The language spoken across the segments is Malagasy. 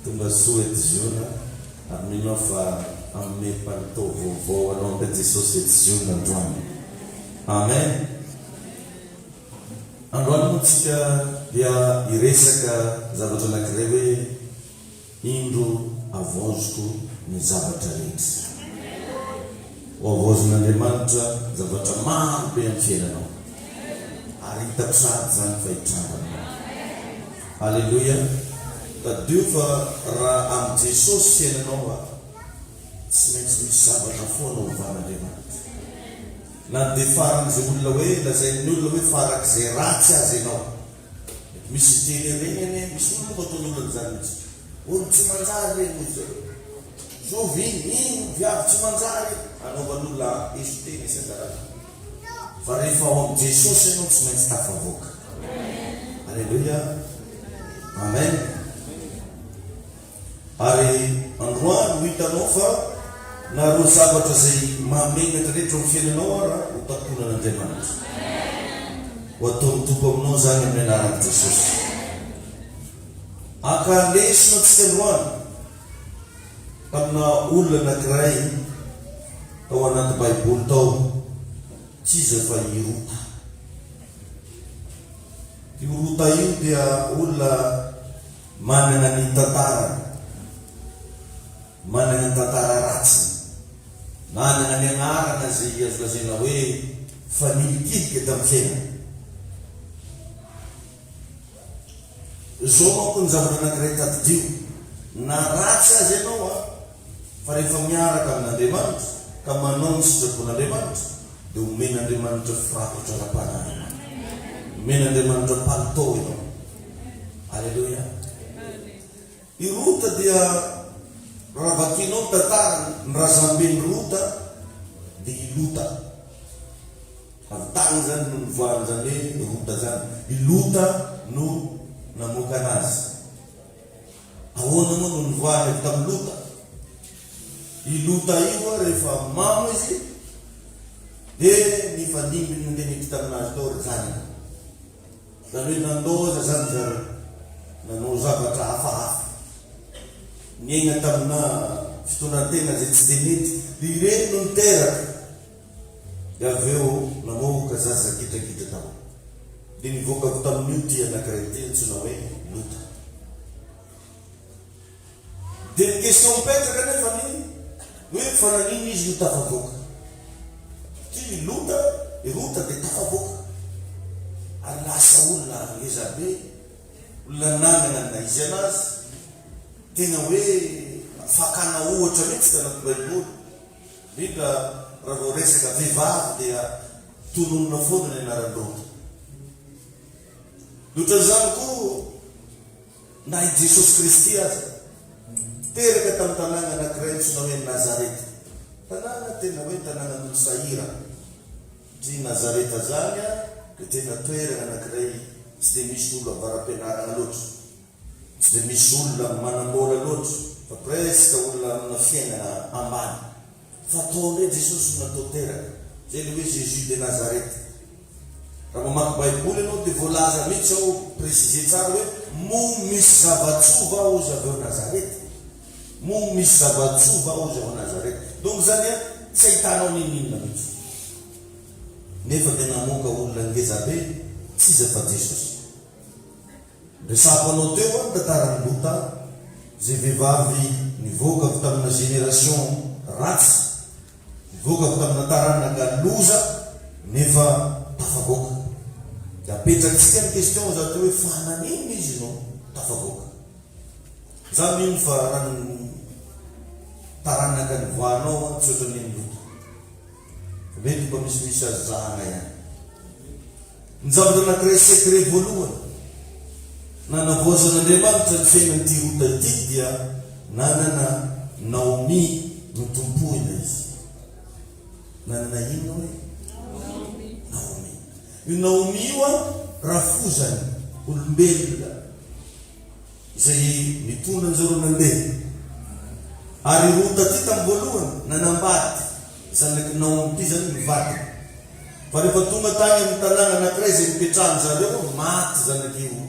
Tonga soa ziona ary mino fa amin'ny palitao vaovao anao nda Jesosy ziona androany. Amen. Androany moa tsika dia iresaka zavatra anankiray hoe indro avozoko ny zavatra rehetra. Avozon'Andriamanitra zavatra maro be amin'ny fiainanao. Ary hitako sady zany fahitrana. Halleluja. Tadio fa raha amin'ny Jesosy fiainanao tsy maintsy misy zavatra foana ovan'Andriamanitra. Na dia faran'izay olona hoe lazain'ny olona hoe farak'izay ratsy azy ianao. Misy teny regnany, misy olona ataon'olona zany mihitsy. Olo tsy manjary reny izy. Zoviny, ino viavy tsy manjary. Anaovan'olona izy teny isan-karazany. Fa rehefa ao amin'ny Jesosy ianao tsy maintsy tafavoaka. Halleluja. Amen. Ary androany ho hitanao fa na roa zavatra zay mahamenatra rehetra amin'ny fiainanao ara ho takonan'Andriamanitra. Ho ataon'ny Tompo aminao zany amin'ny anaran'i Jesosy. Akalesina antsika androany tamina olona anankiray tao anaty Baiboly tao, tsy iza fa Rota. Io Rota io dia olona manana ny tantara, manana ny tantara ratsy, manana ny anarana zay azo lazaina hoe fanilikilika tamin'ny fiainana. Zao manko ny zavatra anankiray tadidio, na ratsy azy ianao fa rehefa miaraka amin'Andriamanitra ka manao ny sitrapon'Andriamanitra dia omen'Andriamanitra firafitra ara-panahina, omen'Andriamanitra palitao ianao. Halleluja. I Rota dia raha vakinao tantara ny razamben'ny Rota dia i Lota. Avy tany zany no nivoahany zany hoe Rota zany. I Lota no namoaka anazy. Ahoana moa no nivoahany avy tamin'ny Lota? I Lota io rehefa mamo izy dia ny fanimbiny nandeha niditra taminazy tao ry zanany. Zany hoe nandoza zany zareo. nanao zavatra hafahafa. Niaina tamina fitonan-tena zay tsy de mety, ireny no niteraka. Dia avy eo namoaka zaza gidragidra tao. Dia nivoaka avy tamin'io ty anankiray ty antsoina hoe Lota. Dia ny question mipetraka nefa ny hoe fa nanino izy no tafavoaka. Ty Lota dia tafavoaka. Ary lasa olona ngezabe, olona nanana na izy anazy, tena hoe fakana ohatra mihitsy tanaty Baiboly. Indrindra raha vao resaka vehivavy dia tononona foana ny anaran'ny Lota. Lota zany koa na i Jesosy Kristy aza teraka tamin'ny tanàna anankiray antsoina hoe Nazareta. Tanàna tena hoe tanànan'olo sahira. Ty Nazareta zany dia tena toerana anankiray tsy dia misy olona avaram-pianarana loatra, tsy dia misy olona manambola loatra, fa presque olona amina fiainana ambany. Fa ataondre Jesosy natao teraka, zay le hoe Jésus de Nazareta. Raha mamaky Baiboly ianao dia voalaza mihitsy ao précisé tsara hoe mo misy zava-tsova ao izy avy eo Nazareta, mo misy zava-tsova ao izy ao Nazareta. Donc zany tsy ahitanao ninina mihitsy. Nefa dia namoaka olona ngezabe tsy iza fa Jesosy. Resako anao teo ny tantaran'ny Lota, zay vehivavy nivoaka avy tamina génération ratsy, nivoaka avy tamina taranaka loza, nefa tafavoaka. Dia apetraksika ny question zato hoe fa nanino izy no tafavoaka. Za mino fa raha ny taranaka ny voanao tsy ohatran'ny Lota. Mety mba misimisy azy zahana ihany. Ny zavatra anankiray secret voalohany nanavoazan'Andriamanitra ny fiainan'ity Lota ity dia nanana Naomi no tompoina izy. Nanana ino hoe? Naomi. Io Naomi io rafozany olombelona izay mitondra an'izareo nandeha. Ary Lota ty tamin'ny voalohany nanambady zanaky Naomi ty zany mivady. Fa rehefa tonga tany amin'ny tanàna anankiray izay nipetrahan zareo, maty zanaky io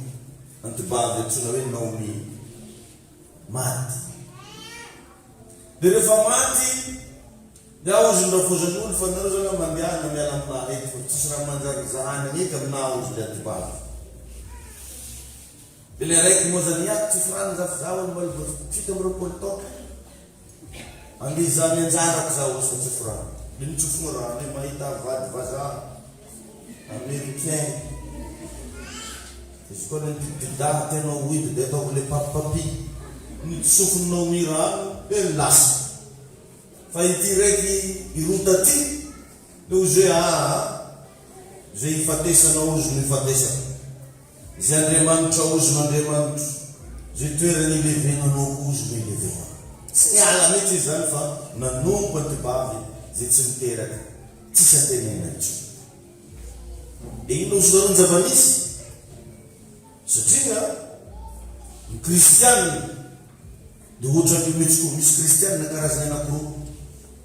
antibavy antsoina hoe Naomi. Maty. Dia rehefa maty, dia ao izy nirafozan'ny olo fa nareo zany mandehana miala amina eto fa tsisy raha manjary zahana eka aminao izy le antibavy. Dia le raiky moa zany tsy firany zafizahony mbola fito amby roapolo taona. Andeha zany anjarako zaho ozy fa tsy firany. Dia nitsofona raha ny mahita vady vazaha américain. Izy koa nitididana tenao hoidy dia ataoko le papipapi. Nitsofonao mirano dia lasa. Fa ity raiky Lota ty dia ozy zay ifatesanao ozy no ifatesana. Zay Andriamanitra ozy n'Andriamanitra, zay toerana ilevenanao ozy no ilevenao. Tsy miala mihitsy izy zany fa nanompo antibavy zay tsy miteraka, tsisy antenena intsony. Dia ino ozy nareo ny zava-misy? Satria ny kristianina dia ohatran'ny mihitsy misy kristianina karazany anankiroa.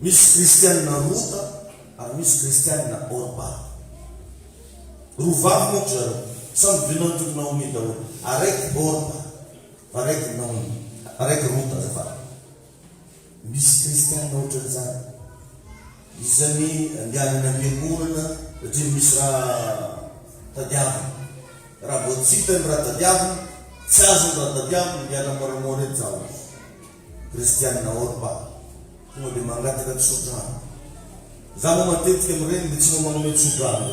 Misy kristianina Lota ary misy kristianina Orpa. Roa vavy moa zareo, samy vinantony Naomi daholo. Araiky Orpa, araiky Naomi, araiky Lota azafady. Misy kristianina ohatran'izany. Izy zany andehanana am-piangonana satria misy raha tadiavina. Raha vao tsy hitany raha tadiavina, tsy azony raha tadiavina, andehanana moramora ety zaho. Kristianina Orpa. Tonga dia mangataka tsodrano. Za moa matetika amin'ireny dia tsy moa manome tsodrano.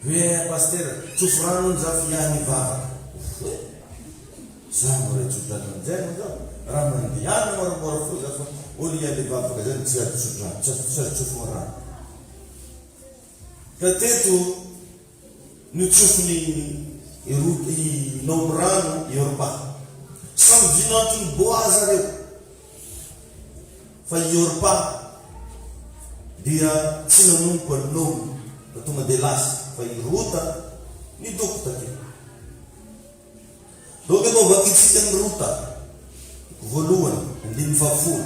Hoe paster, tsofo-rano ny za fi ihany hivavaka. Za moray tsodrano amin'izay moa zao. Raha mandehana moramora fo za fa olo ihany hivavaka zany tsy azo tsodrano, tsy azo tsofo-rano. Ka teto nitsofony Naomi rano i Orpa. Samy vinantony Boaza reo. Fa i Orpa dia tsy nanompo any Naomi fa tonga dia lasa. Fa i Lota nidoko takeo. Doka efa vakitsika ny Lota voalohany 15.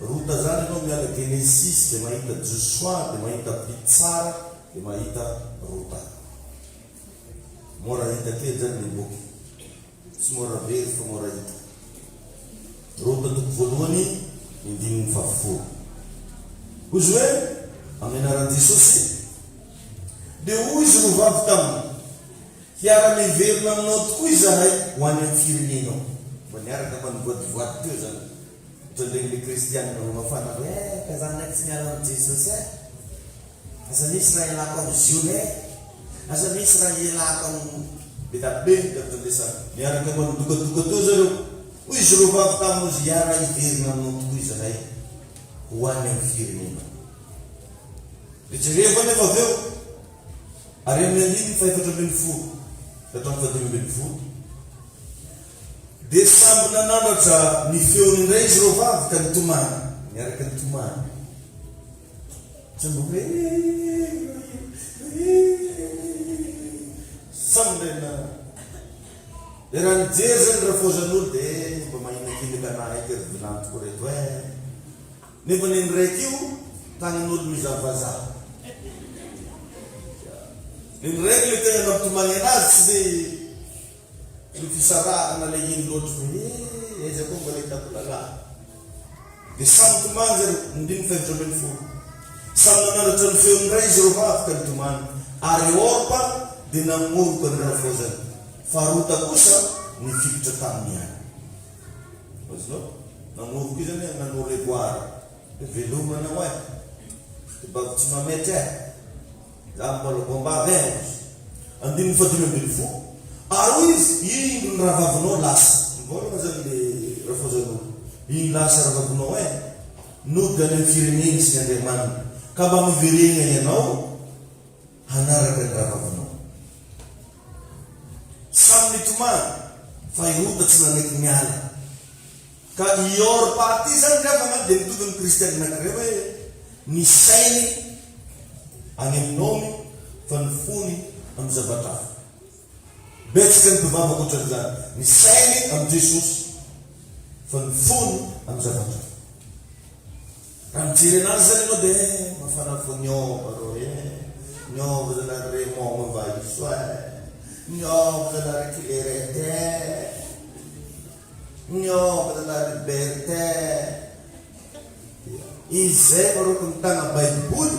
Lota zany ianao miala Genesis dia mahita Joshua, dia mahita Pitsara, dia mahita Lota. Mora hita kely zany ny boky. tsy mora very fa mora hita. Rota toko voalohany 5:40. Ozy hoe amin'ny anaran'i Jesosy dia hoy izy rovavy taminy, hiara-miverina aminao tokoa izahay ho any amin'ny firenenao. Mba niaraka manivoadivoady teo zany. Tondregny kristianina no mafana hoe kazanay tsy miala amin'ny Jesosy aza misy raha ialako amin'ny zione, aza misy raha ialako amin'ny betabe datondesa miaraka manidokadoka teo zareo. Hoy izy rovavy taminy izy hiara-hiverina aminao tokoa izahay ho any amin'ny firenenao. Dia jereva nefa avy eo ary amin'ny andiny 440 hatramin'ny 540 dia samby nanandratra ny feony indray izy rovavy ka nitomany, miaraka nitomany. Tsy mbo hoe samby ndray dia raha nijery zany raha faozan'olo dia mba mahinakinika anahy eky ry vilantoko reto hoe nefa ny ndraiky io tagnan'olo mizavazava. Ny ndraiky le tegna nampitomany anazy tsy dia ny fisarahana le iny loatra hoe eza koa mba le hitako lalàna. Dia samy tomany zany ndiny 540 samy nanandratra ny feony indray izy rovavy ka nitomany ary Orpa dia namoroka ny raha faozany fa Rota kosa nifikitra taminy any. Azonao namoroka izy zany nanao regoara dia velomana ho ay dia mba tsy mametry ay za mbola bombavy ay andiny 540 ary izy iny ny raha vavinao lasa mivolagna zany le raha faozan'olo iny lasa raha vavinao ay nody any amin'ny fireneny sy ny Andriamanina ka mba miverena ianao hanaraka ny raha vavinao. Samy nitomany fa i Rota tsy nanaiky miala ka i Orpa ty zany nefa dia mitovy amin'ny kristianina anankiray hoe ny sainy any amin'ny nomy fa ny fony amin'ny zavatra hafa. Betsaka ny mpivavaka ohatran'izany, ny sainy amin'ny Jesosy fa ny fony amin'ny zavatra hafa. Raha mijery anazy zany ianao dia mafana fo niova rô niova zany Raymond mavaiso niova zany Clarete niova zany Liberté. Izy zay maroko mitagna baiboly,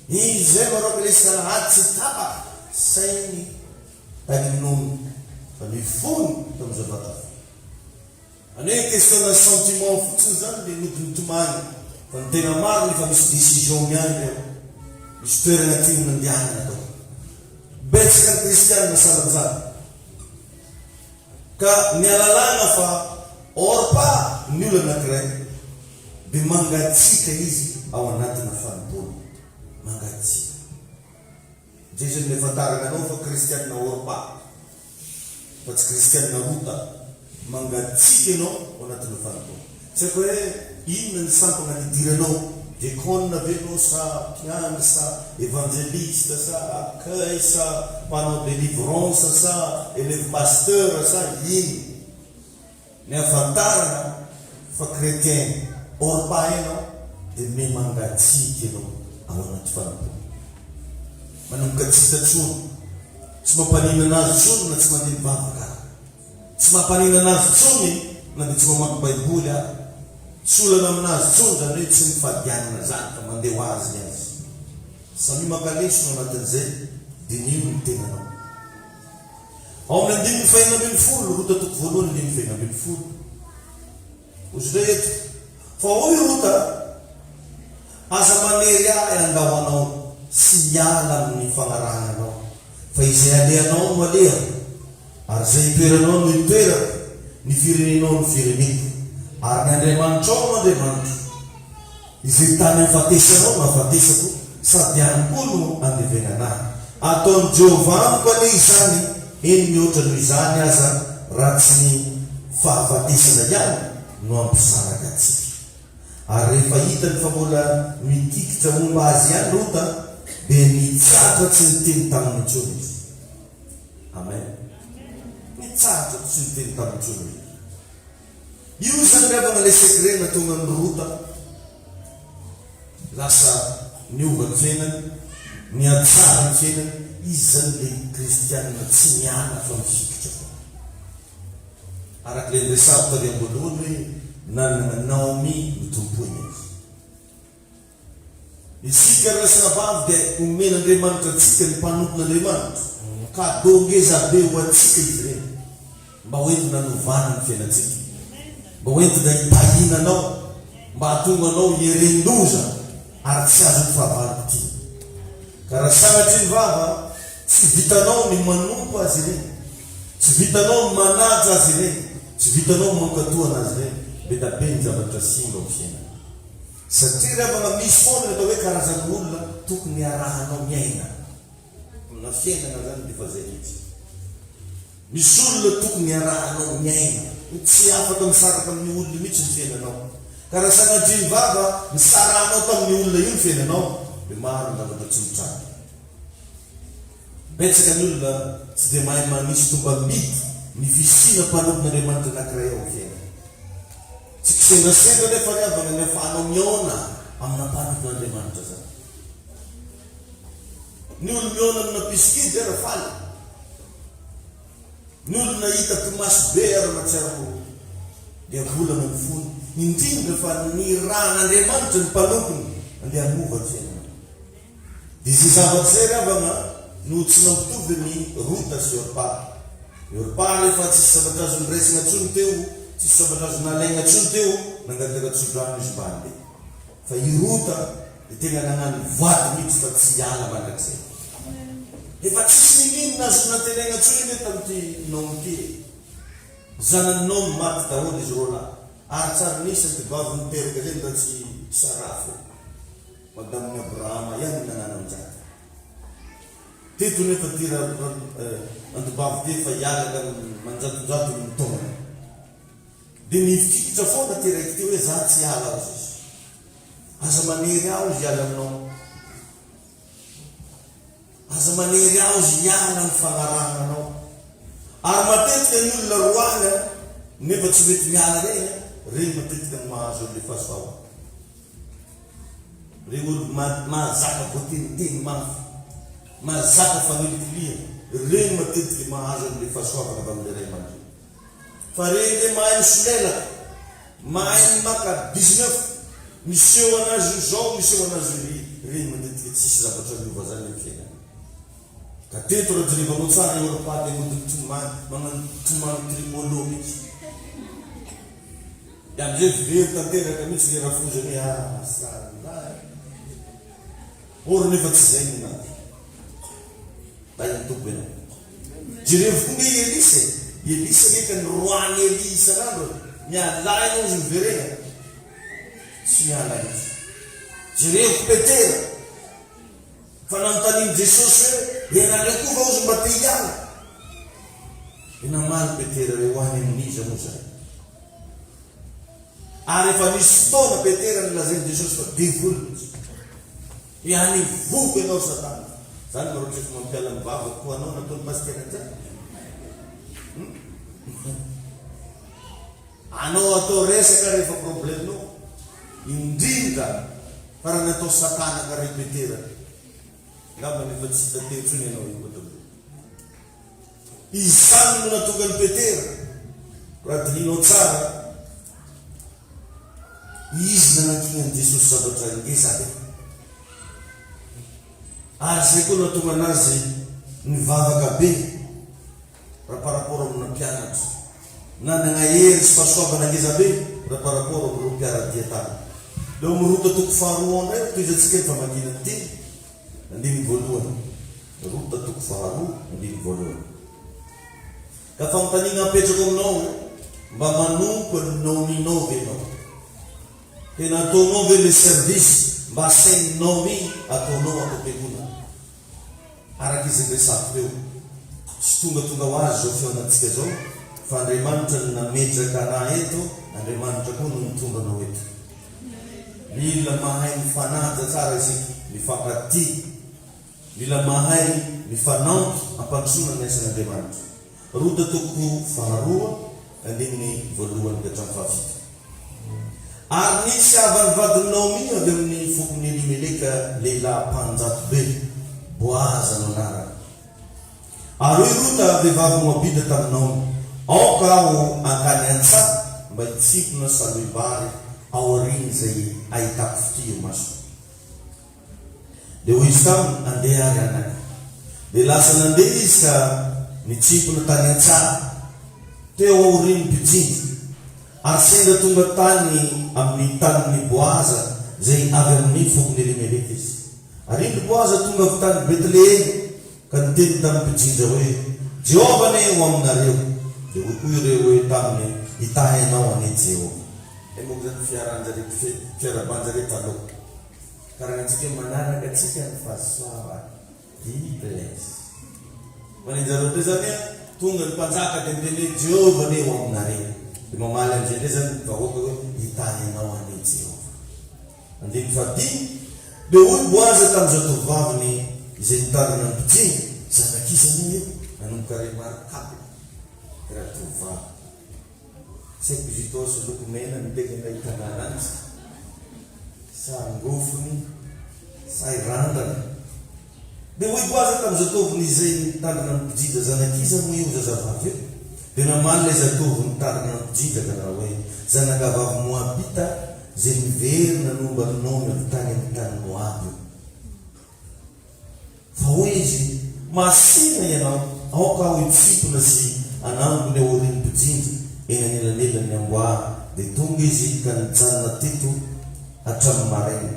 izy zay maroko le salahady tsy tapa sainy tany nomy fa ny fony tamin'ny zavatra. Ane question sentiment fotsiny zany le nody nitomany fa ny tena maro nefa misy décision miany reo, misy toerana tiany nandianana atao. Betsaka ny kristianina sahala am'izany ka nialalana fa Orpa ny olona anankiray dia mangatsika izy ao anatina fanimpolo, mangatsika. Jesu ny fantarana anao fa kristianina Orpa fa tsy kristianina Rota, mangatsika ianao ao anatina fanimpolo. Tsy haiko hoe inona ny sampana nidiranao, diakôna ve anao sa mpiandry sa évangéliste sa accueil sa mpanao délivrance sa élève pasteur sa iny ny afantarana fa chrétien Orpa ianao dia me mangatsika ianao ao anaty fanimpolo. Manomboka tsita tsony, tsy mampanina anazy tsony na tsy mandeha mivavaka, tsy mampanina anazy tsony na dia tsy mamaky baiboly ah, solana aminazy tsony zany hoe tsy mifadianana zany fa mandeha ho azy ny azy. Samy mankaleso no anatin'izay dia nino ny tenanao. Ao amin'ny 540 Rota toko voalohany 540 ozy ndray eto fa hoy Rota aza manery ahy andao anao sy hiala amin'ny fagnarahananao fa izay alehanao no aleha ary zay itoeranao no itoerako, ny firenenao no fireneko ary ny Andriamanitra ao no Andriamanitra, izay tany afatesanao no afatesako sady ihany koa no andevena anahy. Ataony Jehovah amiko ane izany, eny mihoatra noho izany aza raha tsy ny fahafatesana ihany no ampisaraka atsika. Ary rehefa hitany fa mbola mitikitra momba azy ihany Rota dia nitsatra tsy niteny taminy intsony izy. Amen. Nitsatra tsy niteny taminy intsony izy. Io zany revana le secret natonga ny Rota lasa niova ny fiainany miatsara ny fiainana, izy zany le kristianina tsy miana fa misikotra fa araka le resabo tary am-boalohany hoe nanana Naomi mitompoina izy. Isika rasana vavy dia omen'Andriamanitra antsika ny mpanompon'Andriamanitra ka dongeza be ho antsika izy reny mba hoentina hanovana ny fiainantsika, mba hoentina hipahinanao, mba hatonga anao hierendoza ary tsy azo ny fahavalon-tia. Ka raha sanatry ny vava tsy vitanao ny manompo azy ireny, tsy vitanao ny manaja azy ireny, tsy vitanao ny mankatoana azy ireny, be da be ny zavatra simba ho fiainana. Satria rehefa misy foana ny atao hoe karazan'ny olona tokony arahanao miaina amina fiainana zany dia fa zay izy. Misy olona tokony arahanao miaina, tsy afaka misaraka amin'ny olona mihitsy ny fiainanao. Ka raha sanatria ny vava misarahanao tamin'ny olona io ny fiainanao, dia maro ny zavatra tsy mitranga. Betsaka ny olona tsy dia mahay manisy tombam-bidy ny fisina mpanompon'Andriamanitra anankiray ao fiainana. Tsy kisendrasendra nefa riavana ny afahanao miona amina mpanompon'Andriamanitra zany. Ny olo miona amina piskidy ara faly, ny olona hita tomaso be ara-matsiaro dia volana ny fony, indrindra fa ny rahan'Andriamanitra ny mpanompony andeha mova ny fiainana. Dia zay zavatra zay riavana no tsy nampitovy ny Rota sy Orpa. Orpa rehefa tsisy zavatra azo nyresina ntsony teo, tsisy zavatra azo nalaina ntsony teo, nangataka-tsodrano izy mbandy. Fa i Rota dia tena nagnano voady mihitsy fa tsy hiala mandrakizay. Efa tsisy ninona azo natenena ntsony ne tamin'ity Naomi ity. Zanany Naomi maty daholo izy roa lahy. Ary tsara nisy ny vavy miteraka zay da tsy Sarafo, madamin'ny Abrahama ihany nanana an'izany. Teto nefa tira andobavy ty fa hialaka manjatonjato ny taona. Dia nifikitra foana ty raiky ty hoe za tsy hiala azy izy. Aza maniry aho izy hiala aminao. Aza maniry aho izy hiala ny fagnarahananao. Ary matetika ny olona roana nefa tsy mety miala reny matetika ny mahazo le fahasoava. Reny olo mahazaka voateniteny mafy, mahazaka fanilitilia, reny matetika mahazo le fahasoavana avy amin'le ray aman-dreny. Fa reny le mahay misolelaka, mahay maka 19, miseho anazy zao, miseho anazy reny matetika tsisy zavatra miova zany ny fiainana. Ka teto raha jerevanao tsara eo rapaty modiny magnano tomany trimolo mihitsy. Dia amizay very tanteraka mihitsy le rafozany sara. Or nefa tsy zay ny nazy. Dahil ny tompo enao. Jerevo koa ny Elisa neka ny roany Elisa randro, mialainao izy miverena. Tsy miala izy. Jerevo Petera, fa nanontaniany Jesosy hoe ianareo koa va ozy mba te hiala. Enamaly Petera hoe hoany amin'iza moa zay. Ary efa misy fotoana Petera nilazainy Jesosy fa devoly ihany voko ianao Satana. Zany maroatra efa mampiala ny vava koa anao nataony pasitera zany. Anao atao resaka rehefa probleminao, indrindra fara natao Satana ka repetera. Ngamba nefa tsy hita teo tsony ianao io koa. Izy zany no natonga ny Petera, raha dininao tsara, izy nanakinany Jesosy zavatra ngeza be. Ary zay koa natonga anazy nivavaka be raha par rapport amina mpianatra, nanana hery sy fahasoavana ngeza be raha par rapport amina mpiara-diatana. Leo mirota toko faharoa ndray toy izantsika efa makina ty andiny voalohany, rota toko faharoa andiny voalohany. Ka famontaniana apetrako aminao mba manompo ny Naomi ianao. Tena ataonao ve le service mba asainy Naomi ataonao ampampiakona. Araka izy resako teo, sy tonga ho azy zao feonantsika zao, fa Andriamanitra no nametraka raha eto, Andriamanitra koa no mitondra anao eto. Mila mahay mifanaja tsara izy, mifankaty, mila mahay mifanampy ampandrosoana ny asan'Andriamanitra. Rota toko faharoa andiny voalohany ka hatramin'ny fahafito. Ary nisy avany vadiny Naomi avy amin'ny fokony Elimeleka lehilahy mpanjato be, Boaza no anarany. Ary rota vehivavy moabita taminao, aoka aho ankany an-tsaha mba hitsipona salobary ao ariny zay ahitako fitio maso. Dia hoy izy taminy andeha ary anany. Dia lasa nandeha izy ka nitsipona tany an-tsaha teo aoriny mpijinja. Ary sendra tonga tany amin'ny tanin'ny Boaza zay avy amin'ny fokony Elimeleka izy. Ary iny Boaza tonga avy tany Betlehem ka niteny tamin'ny mpijinja hoe Jehova ne ho aminareo. Dia hoy koa ireo hoe taminy hitahinao ane Jehova. Moa zany fiarabanjareo taloha. Karaha antsika manaraka atsika ny fahasoava be bless. Manenjaro re zany tonga ny mpanjaka dia miteny Jehova ne ho aminareo. Dia mamaly am'izay ndray zany vahoaka hoe hitahinao ane Jehova. Andiny fadimy. Dia hoy Boaza tamin'izao tovaviny izay nitarina ny mpijinja, zanak'izany io nanomboka remarkable raha tovavy. Tsy haiko izy itao sy loko mena miteka ilay tanàna azy, sa angofony, sa irandana. Dia hoy Boaza tamin'izao toviny izay nitarina ny mpijinja, zanak'iza moa io zazavavy io? Dia namaly ilay zatovy nitarina ny mpijinja ka raha hoe zanakavavy moabita zay miverina nomba ny nome avy tany amin'ny tany Moaby io. Fa hoy izy masina ianao, aoka aho hitsipona sy anambo ilay oriny mpijinja eny anelanelany amboa. Dia tonga izy ka nijanona teto hatramin'ny maraina.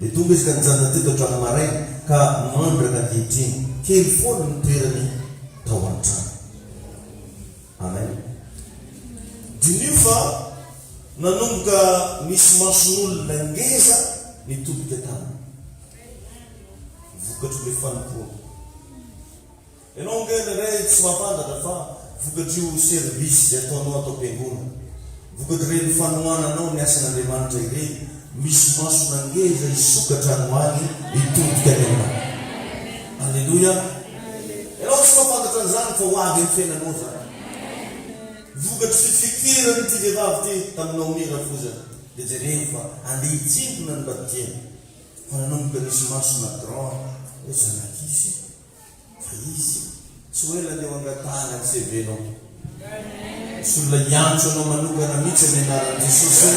Dia tonga izy ka nijanona teto hatramin'ny maraina ka mandraka ankehitriny kely foana ny toerany tao an-trano. Amen. Dinio fa nanomboka misy mason'olona ngeza nitobika taminy. Vokatry le fanompoana. Ianao ngena ray tsy mahafantatra fa vokatry io servisy zay ataonao atao am-piangonana. Vokatry reny fanohananao ny asan'Andriamanitra ireny. Misy masona ngeza isokatra any hoany hitobika any aminao. Alleluia. Ianao tsy mahafantatra an'izany fa ho avy amin'ny fiainanao zany. Vokatry fifikirany ty vehivavy ty taminao mira fozana. Dia jereny fa andeha hitsipona ny batiana. Fa nanomboka nisy masona grand hoe zanak'izy fa izy tsy hoe laleo angatahana ny CV-nao. Sy olona iantso anao manokana mihitsy amin'ny anaran'i Jesosy.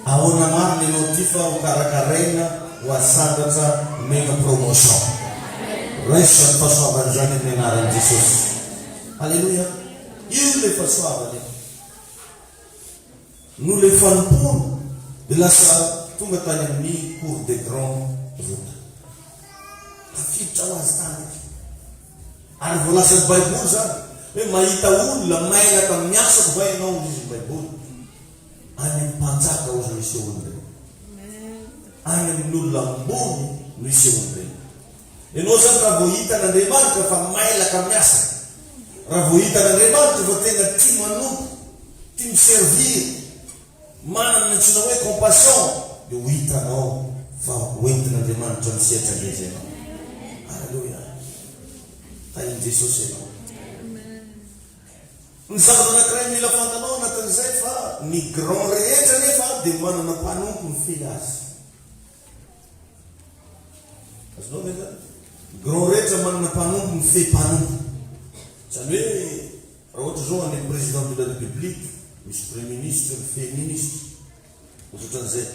Ahoana marina ianao ty fa ho karakaraina ho asangatra mena promotion. Resa ny fahasoavany zany amin'ny anaran'i Jesosy. Alleluia. Io le fahasoavany. No le fanompoana. Dia lasa tonga tany amin'ny cour des grands routes. Tafiditra ho azy tany. Ary voalaza ny Baiboly zany hoe mahita olona mailaka miasako va ianao izy ny Baiboly. Any amin'ny mpanjaka ozy no isehony reny. Any amin'ny olona ambony no isehony reny. Ianao zany raha vao hita n'Andriamanitra fa mailaka miasa, raha vao hita n'Andriamanitra fa tena tia manompo, tia miservir, manana ny antsoina hoe compassion, dia ho hitanao fa hoentin'Andriamanitra misehatra ngeza ianao. Halleluia. Tahin'i Jesosy ianao. Ny zavatra anankiray mila fantanao anatin'izay fa ny grand rehetra nefa dia manana mpanompo mifehy azy. Azonao ve zany? Grand rehetra manana mpanompo mifehy mpanompo. Zany hoe raha ohatra zao any président de la république, misy premier ministre, mifehy ministre, ohatran'izay.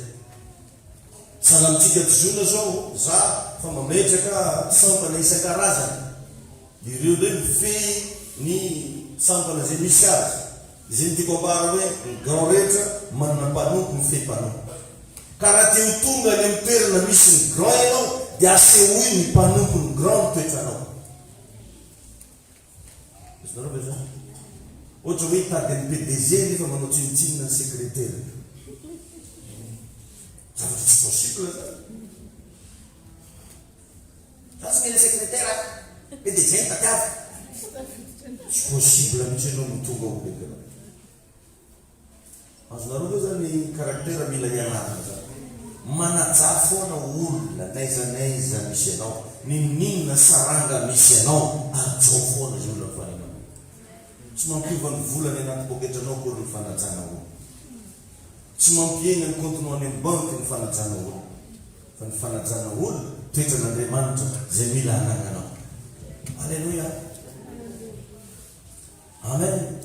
Salamitsika tizona zao za fa mametraka sampana isan-karazany. Ireo ndray mifehy ny sampana zay misy azy. Izay ny tiako ambara hoe ny grand rehetra manana mpanompo mifehy mpanompo. Karaha te ho tonga any amin'ny toerana misy ny grand ianao dia asehoy ny mpanompo ny grand toetranao. Isinareo ve zany? Ohatra hoe hitady ny PDG nefa manao tsinotsinona ny secrétaire. Zavatra tsy possible zany. Za tsy mila secrétaire PDG ny tatiavy. Tsy possible mihitsy ianao mitonga ho be kana. Azonareo ve zany karaktera mila ianarana zany. Manaja foana olona naiza misy ianao, ninona saranga misy ianao, ajao foana izy olona mifanena. Tsy mampiova ny volany anaty poketranao kory ny fanajana olo. Tsy mampiegna ny kontinao any amin'ny banky ny fanajana olo. Fa ny fanajana olo toetran'Andriamanitra zay mila anagnanao. Alleluia. Amen.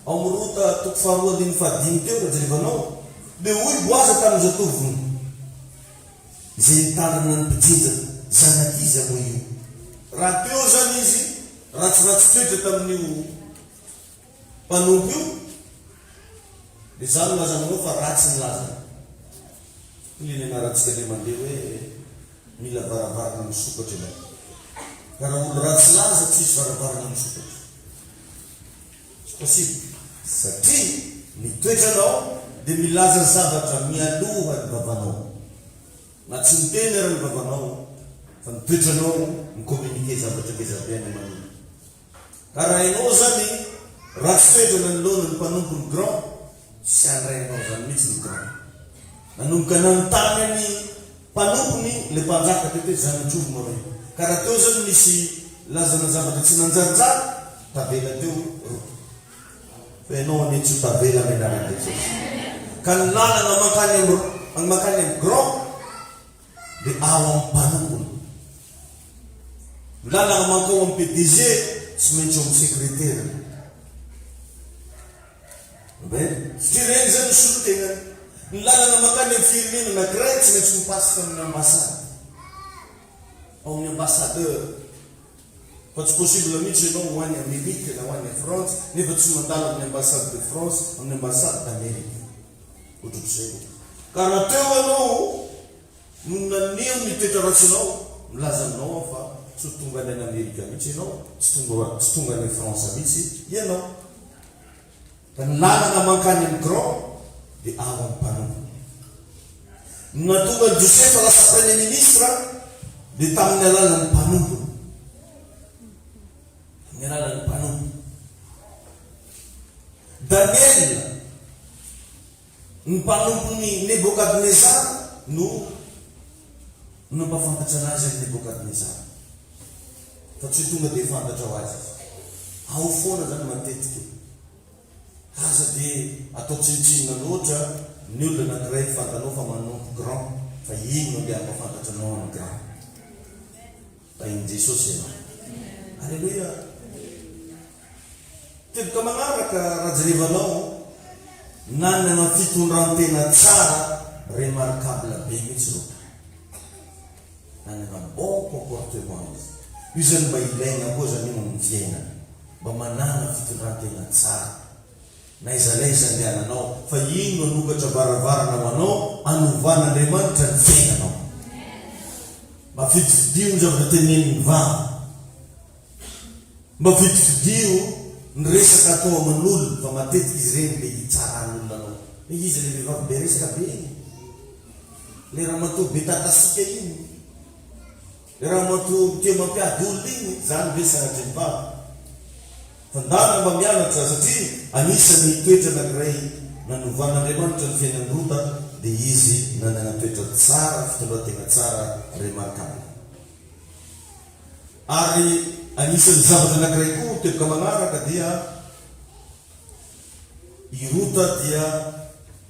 Ao amin'ny Rota toko faharoa dimy fahadimy teo raha jerevanao dia hoy boaza tamin'ny zatoviny izay nitarana ny mpijinja zanakizy amoa io. Raha teo zany izy ratsiratsy toetra tamin'io mpanompo io dia zany lazanao fa ratsy ny lazana. Ilina anaratsika ilay mandeha hoe mila varavarana misokatra ilay. Ka raha olo ratsy laza tsisy varavarana misokatra. Tsy possible. Satria ny toetranao dia milaza zavatra mialoha ny vavanao. Na tsy miteny ary ny vavanao fa ny toetranao micommuniqué zavatra bezabeany manolo. Ka raha ianao zany ratsy toetrana ny lohana ny mpanompo ny grand, tsy andrainao zany mihitsy ny grand. Nanomboka nanontany any mpanompony le mpanjaka teo hoe zanatrovy moa reny. Ka raha teo zany misy lazana zavatra tsy nanjanjary, tavela teo roa. Fa ianao ane tsy tavela amin'ny anarana Jesosy. Ka ny lalana makany amin'ny grand dia ao amin'ny mpanompony. Ny lalana mankao amin'ny PDG tsy maintsy ao amin'ny sekretera. Satria reny zany solotenany. Ny lalana makany amin'ny firenena anankiray tsy maintsy mipasika amin'ny ambasady. Ao amin'ny ambassadeur. Fa tsy possible mihitsy ianao ho any Amerika na ho any France nefa tsy mandalo amin'ny ambassade de France, amin'ny ambassade d'Amérique. Ohatr'izay. Ka raha teo ianao no naneo ny toetra ratsinao, milaza aminao fa tsy tonga any Amerika mihitsy ianao, tsy tonga any France mihitsy ianao. Ka ny lalana mankany amin'ny grand dia ao amin'ny mpanompony. Natonga ny Josefa lasa premier ministre dia tamin'ny alalan'ny mpanompony. Ny alalan'ny mpanompony. Daniel, ny mpanompony Nebukadnezar no nampafantatra anazy amin'ny Nebukadnezar. Fa tsy tonga dia fantatra ho azy. Ao foana zany matetika. Aza dia atao tsinontsinona loatra ny olona anankiray fantanao fa manompo grand, fa iny no dia ampafantatra anao amin'ny grand. Tain'i Jesosy ianao. Alleluia. Teboka magnaraka raha jerevanao nanana fitondrantena tsara remarquable be mihitsy reo. Nanana bon comportement izy. Io zany mba ilaina koa zany io amin'ny fiainana. Mba manana fitondrantena tsara. Na izalaiza andehananao fa ino manokatra varavarana ho anao anovan'Andriamanitra ny fiainanao. Mba fitifidio ny zavatra tenenin'ny vava. Mba fitifidio ny resaka atao amin'olona fa matetika izy reny le hitsaran'olona anao. Izy le vehivavy be resaka be iny. Le raha matoa be tatasika iny. Le raha matoa teo mampiady olona iny. Zany ve sanatry ny vava. Fandana mba mianatra satria anisany toetra anankiray nanovan'Andriamanitra ny fiainan'ny Rota dia izy nanana toetra tsara, fitondratena tsara remarquable. Ary anisany zavatra anankiray koa teboka magnaraka dia i Rota dia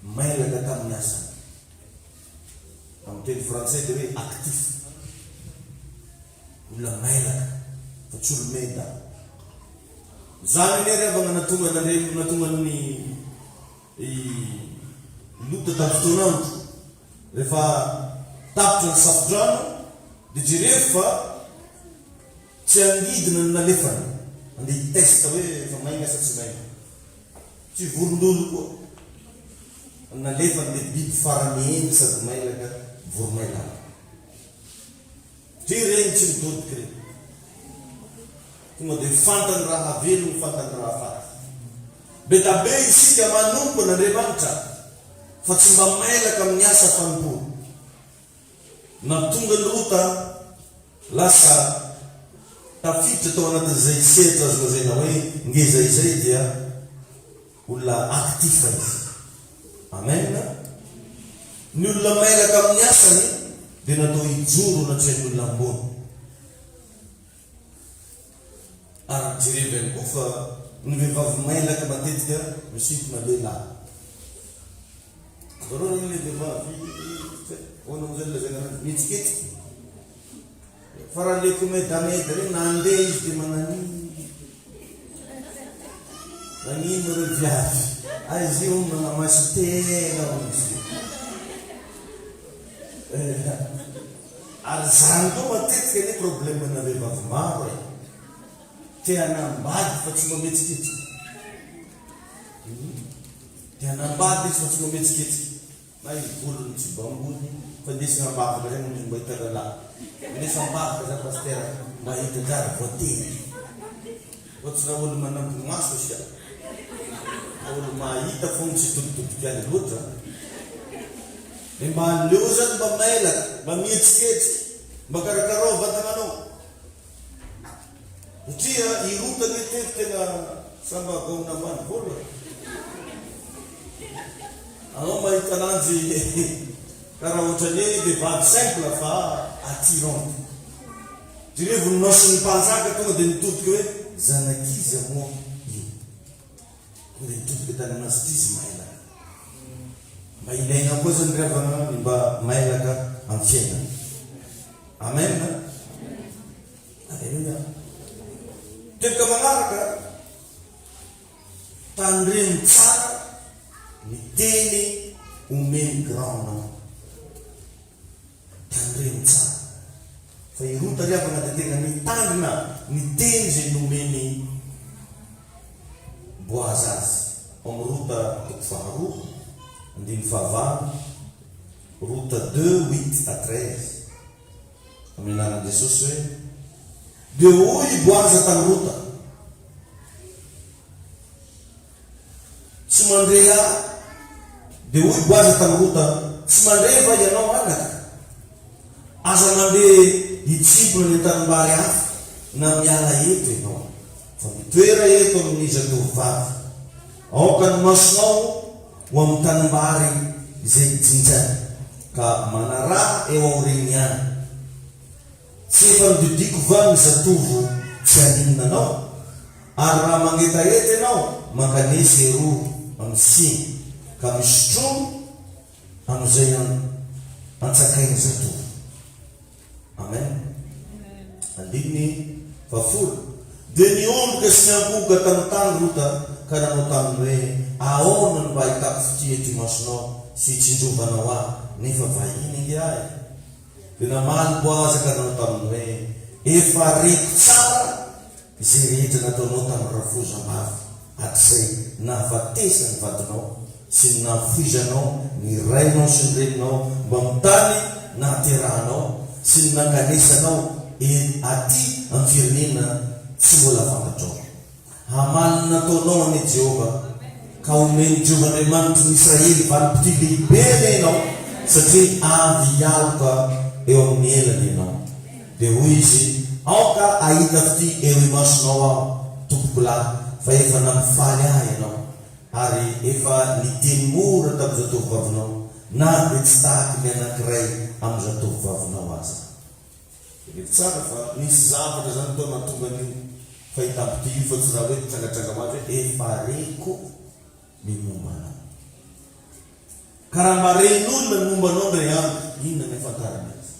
mailaka tamin'ny asany. Amin'ny teny frantsay dia hoe actif. Olona mailaka fa tsy olo meda. Zany nery avana natonga ny Lota tamin'ny fotoanandro rehefa tapitra ny safodrano dia jereo fa tsy angidina ny nalefany andeha hitesta hoe efa maina sa tsy maina. Tsy vorondolo koa. Nalefany dia biby faramiheny sady mailaka voromailaka. Ty reny tsy mitodika reny. Tonga dia fantany raha velogny, fantany raha faty. Be tabe isika manompo n'Andriamanitra fa tsy mba mailaka amin'ny asa fanompoana. Natonga ny Rota lasa tafiditra tao anatin'izay sehatra azo lazaina hoe ngeza izay dia olona aktifa izy. Amen. Ny olona mailaka amin'ny asany dia natao hijoro natria ny olona ambony. Ary jerevany koa fa ny vehivavy mailaka matetika misintona lehilahy. Zareo ny le vehivavy hoana amin'izay lazaina mitsiketsika. faraleko medamedy reny nande izy dia mananino nanino re viavy azy io manamasy tena izy ary zany koa matetika ny problemena vehivavy maro e tia hanambady fa tsy mametsiketsika tia hanambady izy fa tsy mametsiketsika na ivolony tsy bambony fa ndesina ambavaka zany izy mba hita lalàna ndesina ambavaka zany pastera mba hita jary voateny fa tsy raha olo manamby maso sia olo mahita fogna tsy todotodoky any loatra dia mba leo zany mba mailaka mba mihetsiketsika mba karakarao vatananao satria irotany tety tena samba gaona ambany vola anao mahita ananjy karaha ohatrany hoe vehivavy simple fa attirante dia hoe voninao sy ny mpanjaka tonga dia mitodika hoe zanakiza moa io tonga dia mitodika tany anazy ty izy mailaka mba ilaigna koa zany ravana mba mailaka amin'ny fiainana amen alleluia teboka magnaraka tandreny tsara ny teny omeny grandnao tandreny tsara fa irota riavana dia tena mitandrina ny teny zay nomeny boazy azy amrota toko faharoa andiny fahavalo rota 2:8-13 amin'ny anarana Jesosy hoe dia hoy boaza tany rota tsy mandre ahy dia hoy boaza tany rota tsy mandre va ianao anaka aza mandeha hitsipona ny antanimbary hafa na miala eto ianao fa mitoera eto amin'izy tovovavy aoka ny masonao ho amin'ny tanimbary izay jinjany ka manaraha eo aoreny any tsy efa mididiko va ny zatovo tsy aninona anao ary raha mangetaheta ianao mankanesy eroa amin'ny siny ka misotrono amin'izay antsakainy zatovo amen andiny fafolo dia niondroka sy niamboka tamin'ny tany rota ka nanao taminy hoe ahoana ny mba hitako fity ety masonao sy hitsinjovanao ahy nefa vahiny ngiahy dia namaly boazy ka nanao taminy hoe efa reko tsara izay rehetra nataonao tamin'ny rafozam-bavy hatrizay nahavatesa ny vadinao sy ny nahafoizanao ny rainao sy ny reninao mba mitany nahaterahanao sy ny nankanesanao aty amin'ny firenena tsy mbola fantatrao hamaly nataonao ane Jehova ka omeny Jehovahandriamanitra ny Israely valim-pity lehibe ianao satria avy hialoka eo amin'ny elany ianao dia hoy izy aoka ahita fity eo imasonao aho tompoko lahy fa efa nampifaly ahy ianao ary efa niteny mora tamin'izao tovovavinao na dia tsy tahaky ny anankiray amin'izao tovovavinao azy tsara fa nisy zavatra zany tao natonga ny fahitampity io fa tsy raha hoe trangatranga maty hoe efa reko ny momba anao ka raha maren'olona ny momba anao ndray andro inona ny fantarana azy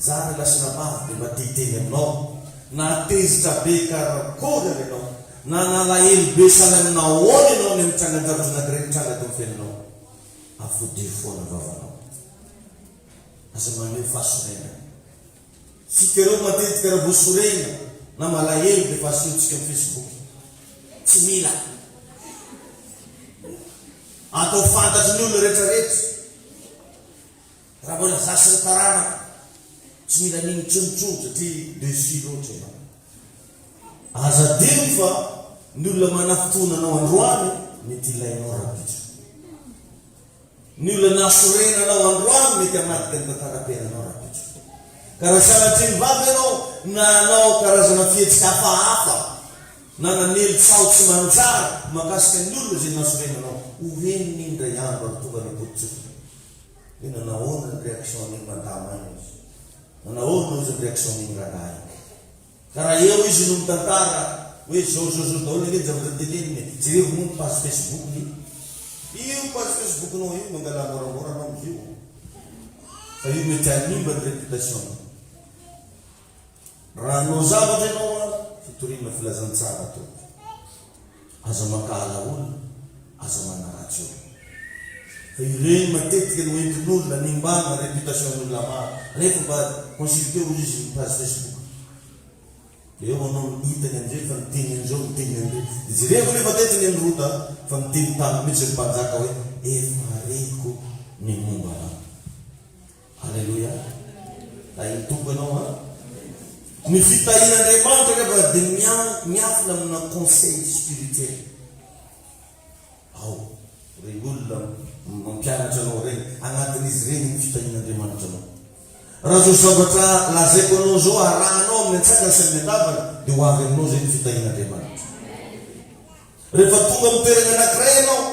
zany lasina mavy dia mba teteny aminao na tezitra be karakory any ianao na nalahelo be sananao ony ianao ny mitrangan-javatra anakiray mitranga tao fiainanao afody foana vavanao aza maneho fahasorena sika reo matetika raha voasorena na malahelo dia fahasotsika amin'ny Facebook tsy mila atao fantatry ny olona rehetrarehetra raha mbola zasy ny taranaka tsy mila niny tsonotrono satria dessus loatra ianao aza dimy fa ny olona manafotonanao androany mety ilainao rapitso ny olona nasorenanao androany mety amadika ny tantara-piainanao rapitso ka raha sanatry ny vavy ianao na anao karazana fihetsika hafahafa na nanely tsao tsy manjary makasika ny olona zay nasorenanao hoeny n'indray andro ary tonga ny potsoka hoe nanahoana ny réaction an'iny mandamany izy nanahoana izy ny réaction an'iny ranahy ka raha eo izy no mitantara hoe zao daholo eny zavatra teneniny jereo moa ny page Facebook-ny io page Facebook-nao io mangala moramora anao amizio fa io mety animba ny réputation. Raha anao zavatra ianao a fitorina filazantsara to. Aza makala olona, aza manaratsy olona. Fa ireny matetika no entin'olona nimbana réputation-n'olona maro. Nefa mba consulté ozy izy ny page Facebook. Eo anao hitany amin'izay fa miteny an'izao miteny an'ireo. Izy revo nefa tetiny ny rota fa miteny tany mihitsy ny mpanjaka hoe efa reko ny momba rano. Alleluia. Ahiny tompo ianao ha. Ny fitahin'Andriamanitra rehefa dia miafina amina conseil spirituel. Ao, reny olona mampianatra anao reny, agnatin'izy reny ny fitahin'Andriamanitra anao. Raha zao zavatra lazaiko anao zao arahanao amin'ny antsaka sy amin'ny andavana dia ho avy aminao zay ny fitahin'Andriamanitra. Rehefa tonga amin'ny toerana anankiray ianao,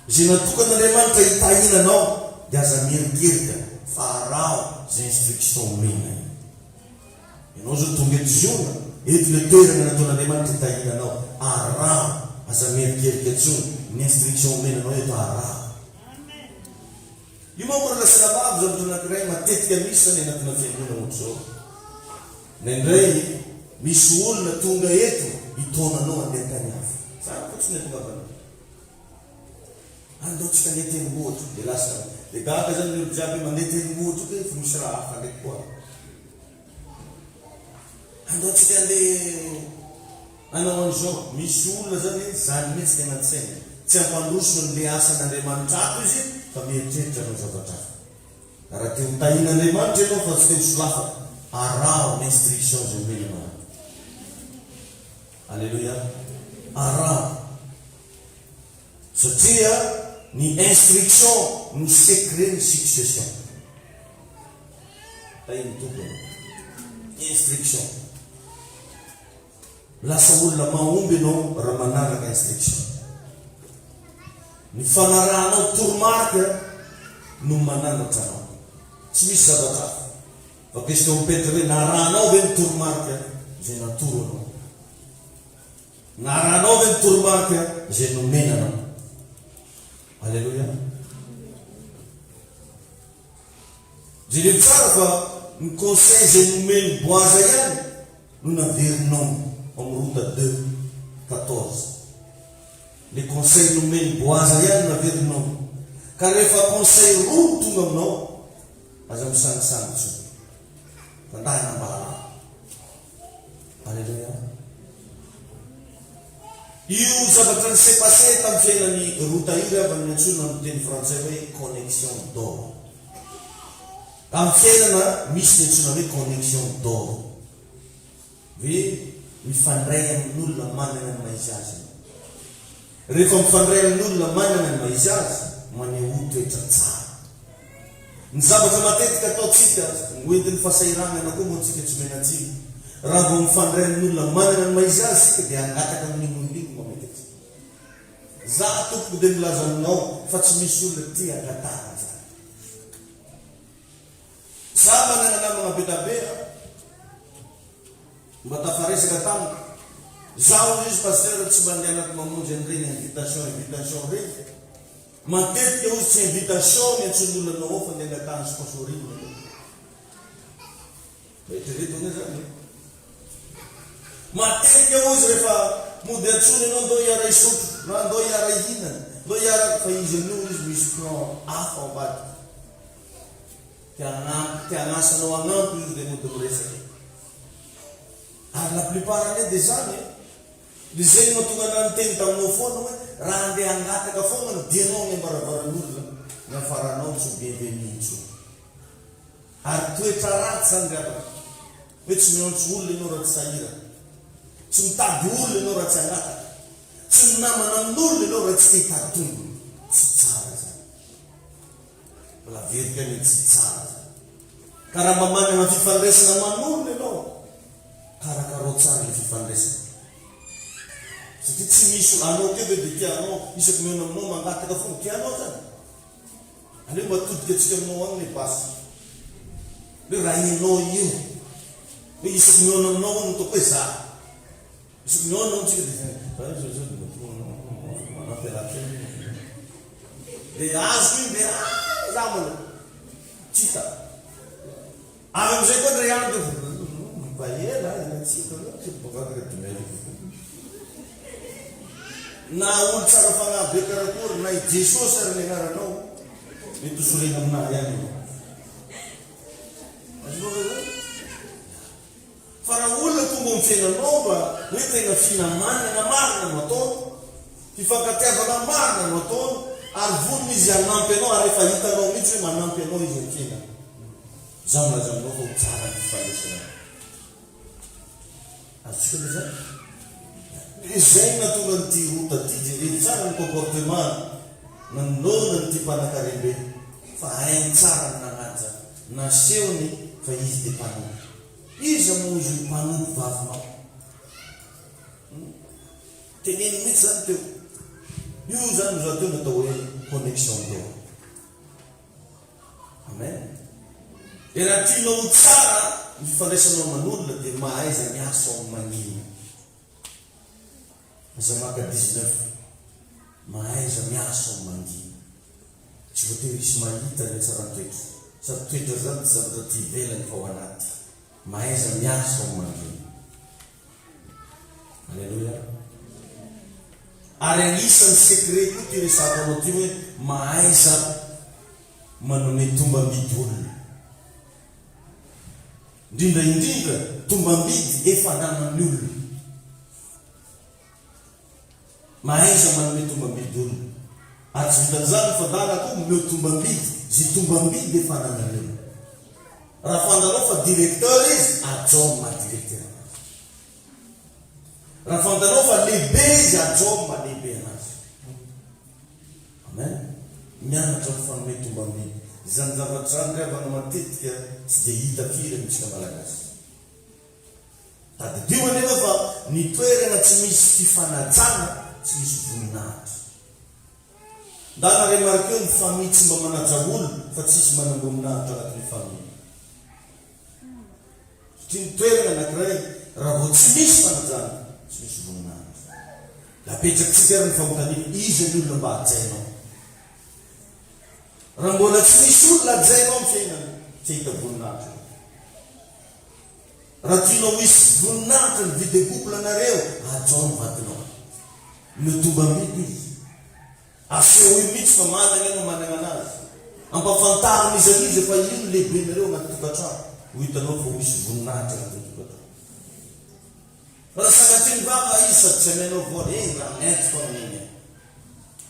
izay natokan'Andriamanitra hitahinanao dia aza mierikerika fa arao zay instruction omena. Ianao zao tonga eto ziona, eto le toerana nataon'Andriamanitra hitahinanao, arao aza mierikerika tsony ny instruction omenanao eto arao. Io manko raha lasina vavy zavatra anankiray matetika misy zany anatina fiangonana ohatr'izao. Nendray misy olona tonga eto hitonanao andeha tany hafa. Sara fotsiny tonga avana. Andaotsika andeha tendrombohitra dia lasa dia gaga zany ny olo jiaby mandeha tendrombohitra io fa misy raha hafa ndraiky koa. Andaotsika andeha anao an'izao misy olona zany mihitsy tena antsaina. Tsy ampandroso le asan'Andriamanitra ato izy fa mieritreritra anao zavatra hafa. Raha te ho tahin'Andriamanitra ianao fa tsy te ho solafa arao ny instruction zay omenanao. Alleluia. Arao. Satria ny instruction ny secret ny succession. Tahiny tompony. Instruction. Lasa olona mahomby ianao raha manaraka instruction. Ny fanarahanao toromarika no mananatra anao. Tsy misy zavatra hafa. Fa question mipetaka hoe narahanao ve ny toromarika zay natoro anao. Narahanao ve ny toromarika zay nomena anao. Alleluia. Jereo tsara fa ny conseil zay nomeny boaza ihany no naverinao amin'ny Rota 2:14. Les conseils nomeny boaza ihany naverinao. Ka rehefa conseil roa tonga aminao, aza misangisangy fandahina mbala. Alleluia. Io zavatra ny s'est passé tamin'ny fiainan'ny Rota io avy amin'ny antsona amin'ny teny frantsay hoe connexion d'or. Tamin'ny fiainana misy ny antsona hoe connexion d'or. Hoe mifandray amin'olona manana ny maizy azy. Rehefa mifandray amin'olona manana ny maizy azy, maneho toetra tsara. Ny zavatra matetika ataotsika hoentin'ny fahasahiranana koa moa antsika tsy menatsika. Raha vao mifandray amin'olona manana ny maizy azy sika dia angataka amin'igny olona mametaka. Za tompoko dia milaza aminao fa tsy misy olona tia angataka zany. Za manana namana betabea mba tafaresaka tamiko. Zaho izy pasteur tsy mandeha anaty mamonjy an'ireny invitation reny. Matetika ozy tsy invitation ny antson'olona anao fa ny angatahany sponsorine. Eritreretona zany. Matetika ozy rehefa mody antsony anao ndao hiara isotro, na ndao hiara ihinana, ndao hiara fa izy amin'io izy misy plan hafa ambadika. Te hanasanao agnampy izy dia mody miresaka. Ary la plupart ane dia zany dia zay mahatonga anany teny taminao foana hoe raha andeha angataka foana ny dianao ny ambaravaran'olona ny afaranao tsy bienvenu intsony. Ary toetra ratsy zany rehefa hoe tsy miantso olona ianao raha tsy sahira, tsy mitady olona ianao raha tsy angataka, tsy minamana amin'olona ianao raha tsy te hitady tombony. Tsy tsara zany. La verika ny tsy tsara zany. Ka raha mamanana fifandraisana aman'olona ianao, karakarao tsara ny fifandraisana. Satria tsy misy anao keo dia tianao isaky miona aminao mangataka foana tianao zany. Aleo matodika antsika aminao agny ny basy. Hoe raha inao io. Hoe isaky miona aminao agny toko hoe za. Isaky miona aminao tsika dia dia azoko iny dia zamana. Tsita. Am'izay koa ndray andro mpahela tsika bavaka dimely na olo tsara fagnabe karakory na i Jesosy ary ny agnaranao mety hosorena aminahy ihany io. Fa raha olona tonga amin'ny fiainanao mba hoe tegna finamanana marina no ataony, fifankatiavana marina no ataony, ary vonona izy hanampy anao, ary efa hitanao mihitsy hoe manampy anao izy amin'ny fiainana. Za milaza aminao fa ho tsara ny fifandraisana. Atsika le zany. Izay natonga n'ity rota ty jereny tsara ny comportement nanolona n'ity mpanan-karembe fa hainy tsara ny nanaja nasehony fa izy dia mpanompo. Iza moa izy mpanompo vavinao. Teneny mihitsy zany teo. Io zany zao teo natao hoe connexion teo. Amen. E raha tianao tsara ny fifandraisanao aman'olona dia mahaiza miasa ao manino. Zamaka 19 mahaiza miasa ao mangina. Tsy voatery isy mahita ny tsara toetra. Tsara toetra zany tsy zavatra ty ivelany fa ao anaty. Mahaiza miasa ao mangina. Alleluia. Ary anisan'ny secret koa ty resaka anao ty hoe mahaiza manome tombambidy olona. Indrindra indrindra tombambidy efa nanan'ny olona. Mahaiza manome tombambidy olona. Ary tsy vitan'izany fa dala koa meo tombambidy, zy tombambidy efa nanan'ny olona. Raha fantanao fa directeur izy, ajao ma-directeur anazy. Raha fantanao fa lehibe izy, ajao ma-lehibe anazy. Amen. Mianatra ny fanome tombambidy. Zany zavatra zany revana matetika tsy dia hita firy amintsika malagasy. Tadidio anefa fa ny toerana tsy misy fifanajana, tsy misy voninahitra. Ndana remarque ny famille tsy mba manaja olo fa tsisy manamboninahitra anatin'ny famille. Satria ny toerana anankiray raha vao tsy misy fanajana, tsy misy voninahitra. Lapetraky ny famotaniny izy ny olona mba hajainao. Raha mbola tsy misy olona hajainao amin'ny fiainana, tsy hita voninahitra. Raha tianao misy voninahitra ny vie de couple anareo, ajao ny vadinao. Miotombambidy izy. Aseho io mihitsy fa manana ianao manana anazy. Ampafantarina izy fa io ny lehibe nareo anaty tokantrano. Ho hitanao fa misy voninahitra anaty tokantrano. Raha sanatria ny vava izy sady tsy amainao voany, raha mainty fa amin'iny.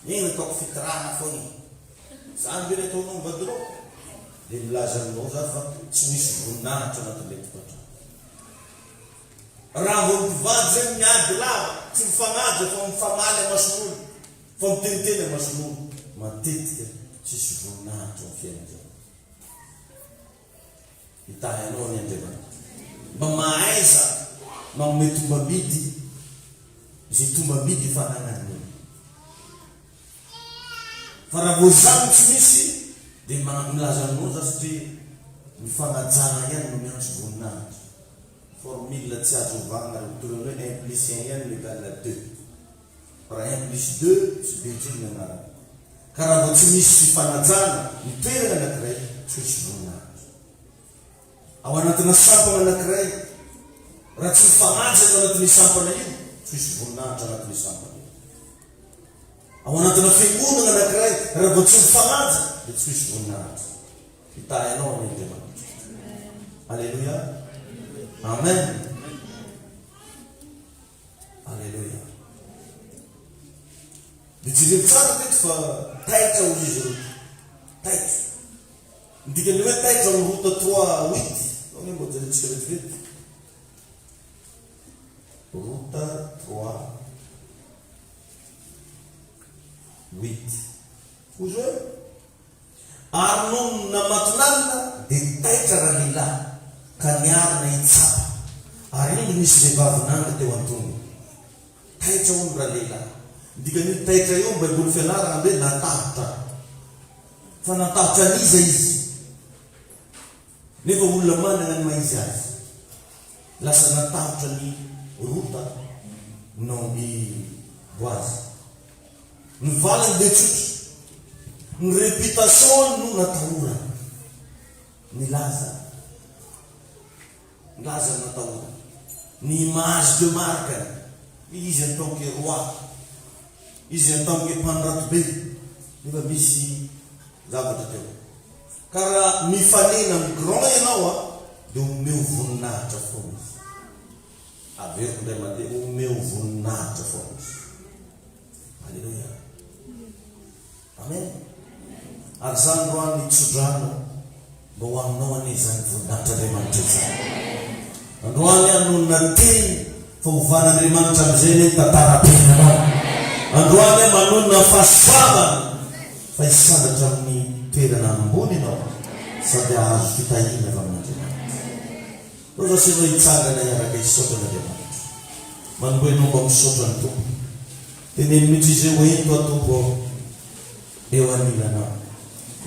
Iny ataoko fitirana foana. Zany be ataonao ny vadinao. Dia milaza aminao za fa tsy misy voninahitra anatin'ilay tokantrano. Raha vao mivady zay miady lava, tsy mifanaja fa mifamaly amason'olo, fa miteniteny amason'olo, matetika tsisy voninahitra amin'ny fiainana. Hitahinao ny Andriamanitra. Mba mahaiza manome tombambidy, izay tombambidy fananany olo. Fa raha vao zany tsy misy, dia milaza aminao za satria mifanajana ihany no miantso voninahitra. Formule tsy azo ovagna tourne 1 plus 1 égale 2. Raha 1 plus 2 tsy betriny anarany. Ka raha vao tsy misy fifanajana ny toerana anankiray, tsy misy voninahitra. Ao anatina sampana anankiray, raha tsy mifanajana ao anatin'ny sampana io, tsy misy voninahitra anatin'ny sampana io. Ao anatina fiangonana anankiray, raha vao tsy mifanaja, dia tsy misy voninahitra. Hitahinao ny Andriamanitra. Alleluia. Amen. Alleluia. Dia jereo tsara teto fa taitra ho izy roto. Taitra. Ndikany hoe taitra ho rota 3:8. Hoe mba jerentsika vetivety. Rota 3:8. Hozy hoe ary no namatonalina dia taitra raha lehilahy ka niarina hitsapa. Ary iny misy vehivavy nanga teo antony. Taitra hono raha lehilahy. Dikan'io taitra io ny baiboly fianarana hoe natahotra. Fa natahotra aniza izy. Nefa olona manana ny maizy azy. Lasa natahotra ny rota no ny Boazy. Ny valany dia tsotra. Ny réputation no natahorana. Ny laza. laza natao ny image de marque izy en tant que roi, izy en tant que mpandratobe, nefa misy zavatra teo ka raha mifanena amin'ny grand ianao dia omeo voninahitra foana izy. Averiko ndray mandeha omeo voninahitra foana izy. Alleluia, amen. Ary zany roany tsodrano mba ho aminao ane zany voninahitra Andriamanitra zany. Androany anonona teny fa hovan'Andriamanitra amin'izay tantara-penanao. Androany manonona fahasoavana fa hisandratra amin'ny toerana ambony ianao sady ahazo fitahina avy amin'Andriamanitra. Roza seno hitsangana iaraka hisaotra an'Andriamanitra. Manomboa ianao mba misaotra ny tompo. Teneny mihitsy izy hoe ento atompo eo anilanao.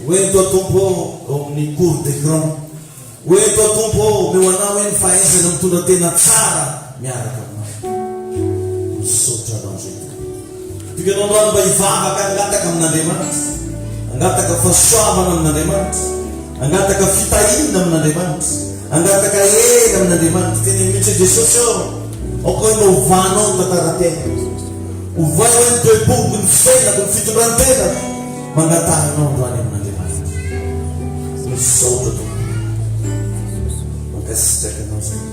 Hoento atompo ao amin'ny cour d'écran. Hoento atompo meo anao hoe ny fahaizana mitondra tena tsara miaraka aminao. Misaotra anao zay. Tikanao androany mba hivavaka angataka amin'Andriamanitra, angataka fahasoavana amin'Andriamanitra, angataka fitahina amin'Andriamanitra, angataka hena amin'Andriamanitra. Teny mihitsy Jesosy ao koa hoe hovanao ny tantara-tena, hovay hoe ny toe-boko, ny fisainako, ny fitondran-tena mangatahanao androany amin'Andriamanitra. Misaotra tompo, mankasitraka anao zay.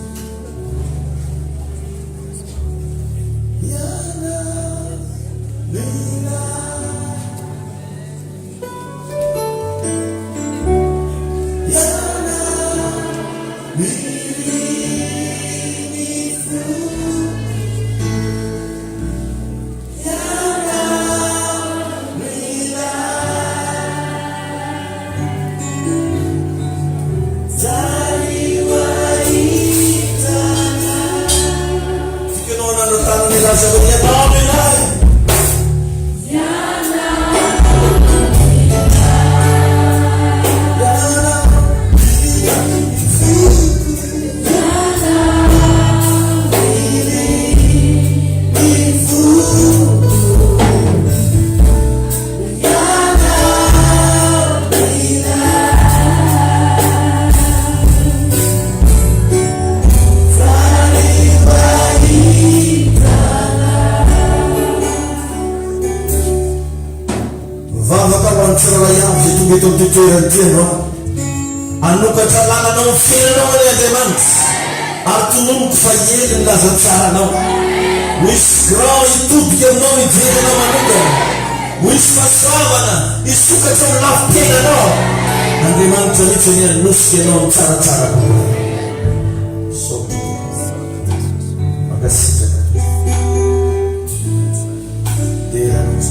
Anokatra lalana fiainanao any Andriamanitra ary tononoka fa ely ny lazatsaranao. Misy grand hitobika aminao hijerenao manokana, misy fahasoavana hisokatra amin'ny lafim-piainanao. Andriamanitra mihitsy ny hanosika ianao amin'ny tsaratsara kokoa. Saotra mankasitraka deranao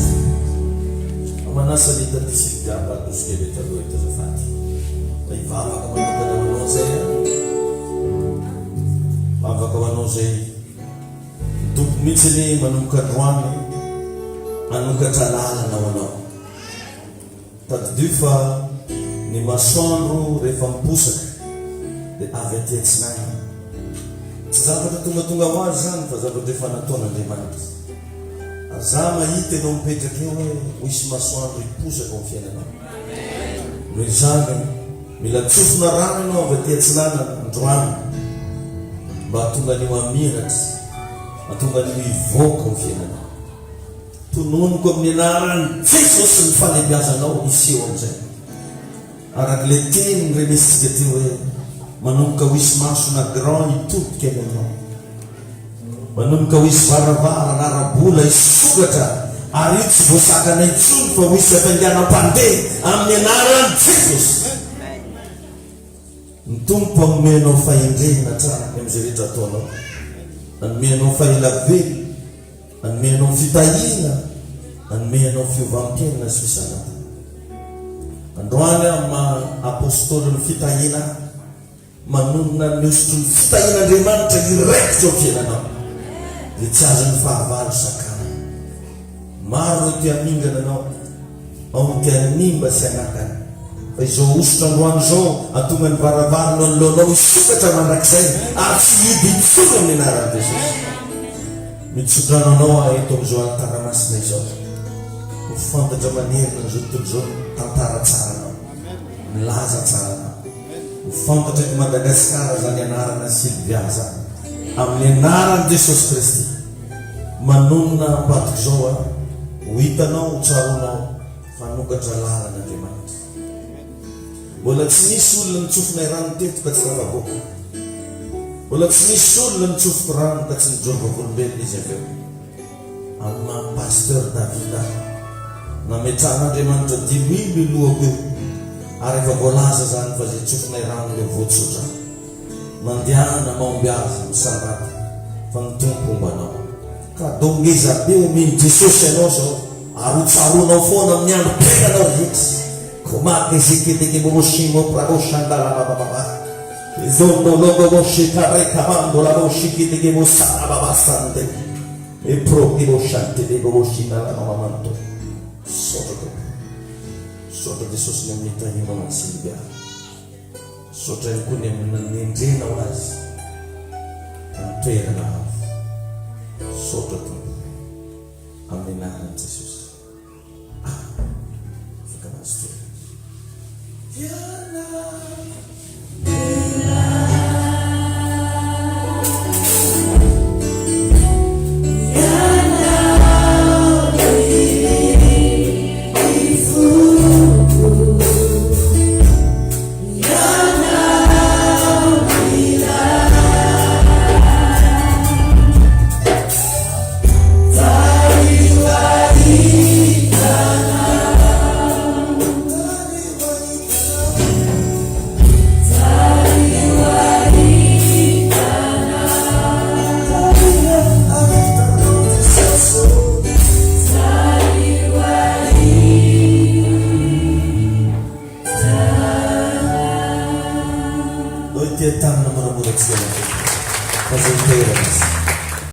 amanasa ny tatisika abatosika mety aloha itazafady vavaka manokana manao zay, vavaka manao zay tompo mihitsy ny manomboka androany anokatra lalana ho anao. Tadidio fa ny masoandro rehefa miposaka dia avy aty antsinany. Tsy zavatra tonga ho azy zany fa zavatra efa nataon'Andriamanitra. Za mahita ianao mipetraka eo hoe misy masoandro hiposaka amin'ny fiainanao. Noho izany mila tsofina rano ianao avy aty antsinana androany mba hatonga an'io hamiratra, hatonga an'io hivoaka amin'ny fiainanao. Tononoko amin'ny anarany Jesosy ny fanabeazanao iseho amin'izay. Araka le teny renesitsika teo hoe manomboka ho isy masona grand hitobika aminao, manomboka ho isy varavara na rabola hisokatra ary io tsy voasakana intsony fa ho isy afanganam-pandeha amin'ny anarany Jesosy. Ny tompo anomenao fahendrena tsara amin'izay rehetra ataonao, anomenao fahelavelo, anomenao fitahina, anomenao fiovam-piainana sy fisanana. Androany apôstôly ny fitahina manonona ny osotro ny fitahin'Andriamanitra iraikitra ao fiainanao dia tsy azon'ny fahavalo sakana. Maro ty hamingana anao, ao ty hanimba sy anakana. Fa izao osotro androany izao atonga ny varavarana anoloanao hisokatra mandrakizay ary tsy hidy intsony amin'ny anaran'i Jesosy. Mitsodrano anao eto amin'izao altara masina izao, ho fantatra manerina izao tontolo izao tantara tsara anao, milaza tsara anao, fantatreky Madagasikara zany anarana Sylvia zany amin'ny anaran'i Jesosy Kristy manonona ambadiky zao ho hitanao ho tsaronao fanokatra lalàn'Andriamanitra. Mbola tsy misy olona nitsofinay rano teto ka tsy tafavoaka, mbola tsy misy olona nitsofiko rano ka tsy nijorobak'olombelona izy aveo. Amin'ny maha pasteur Davida nametran'Andriamanitra 10,000 lohako eo, ary efa voalaza zany fa zay tsofinay rano le voatsotra mandehana maomby azy misangata fa ny tompoombanao ka dongeza be ominy Jesosy ianao zao arotsaronao foana amin'ny andro tenanao rehetra komaka ezeketeke bomoshimo pragoshandalabababa izondologoboshikarekamandolavoshikedeke bosalababasande eprokeboshanteleboboshinalamamanto sotra Jesosy ny amin'ny tahimana Sylvia, sotra ihany koa ny amin'ny nendrenao azy ny toerana avo, sotra tompo amin'ny anaran'i Jesosy.